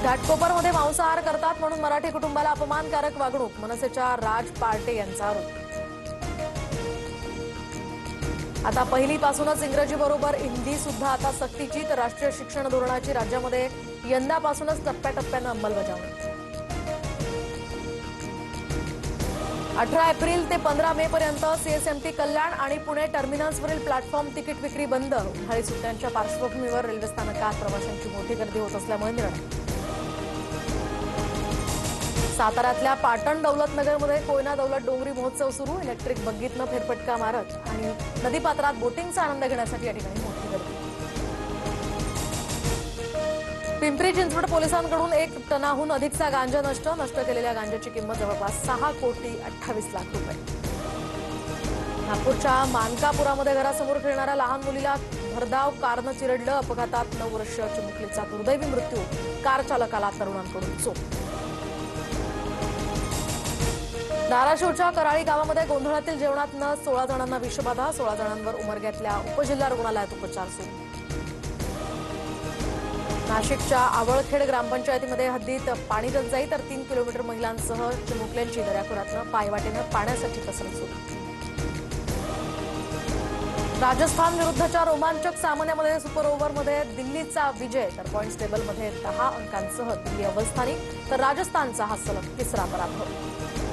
घाटकोपरमध्ये मांसाहार करतात म्हणून मराठी कुटुंबाला अपमानकारक वागणूक, मनसेच्या राज पार्टे यांचा आरोप। आता पहिलीपासूनच इंग्रजीबरोबर हिंदी सुद्धा आता सक्तीची, तर राष्ट्रीय शिक्षण धोरणाची राज्यामध्ये यंदापासूनच टप्प्याटप्प्यानं अंमलबजावणी। 18 एप्रिल ते 15 मे पर्यंत सीएसएमटी कल्याण आणि पुणे टर्मिनल्सवरील प्लॅटफॉर्म तिकीट विक्री बंद। उन्हाळी सुट्ट्यांच्या पार्श्वभूमीवर रेल्वे स्थानकात प्रवाशांची मोठी गर्दी होत असल्यामुळे निर्णय। साताऱ्यातल्या पाटण दौलतनगरमध्ये कोयना दौलत डोंगरी महोत्सव सुरू। इलेक्ट्रिक बग्गीतनं फेरफटका मारत आणि नदीपात्रात बोटिंगचा आनंद घेण्यासाठी या ठिकाणी मोठी गर्दी। पिंपरी चिंचवड पोलिसांकडून 1 टनाहून अधिकचा गांजा नष्ट केलेल्या गांजाची किंमत जवळपास 6,28,00,000 रुपये। नागपूरच्या मानकापुरामध्ये घरासमोर खेळणाऱ्या लहान मुलीला भरधाव कारनं चिरडलं। अपघातात 9 वर्षीय चिमुकलीचा दुर्दैवी मृत्यू, कार चालकाला तरुणांकडून चोप। धाराशिवच्या कराळी गावामध्ये गोंधळातील जेवणातनं 16 जणांना विषबाधा। 16 जणांवर उमरग्यातल्या उपजिल्हा रुग्णालयात उपचार सुरू। नाशिकच्या आवळखेड ग्रामपंचायतीमध्ये हद्दीत पाणी टंचाई, तर 3 किलोमीटर महिलांसह चिमुकल्यांची दर्याखोऱ्यातनं पायवाटेनं पाण्यासाठी कसरत सुरू। राजस्थान विरुद्धच्या रोमांचक सामन्यामध्ये सुपर ओव्हरमध्ये दिल्लीचा विजय, तर पॉइंट्स टेबलमध्ये 10 अंकांसह दिल्ली अव्वलस्थानी, तर राजस्थानचा हा सलग 3रा पराभव।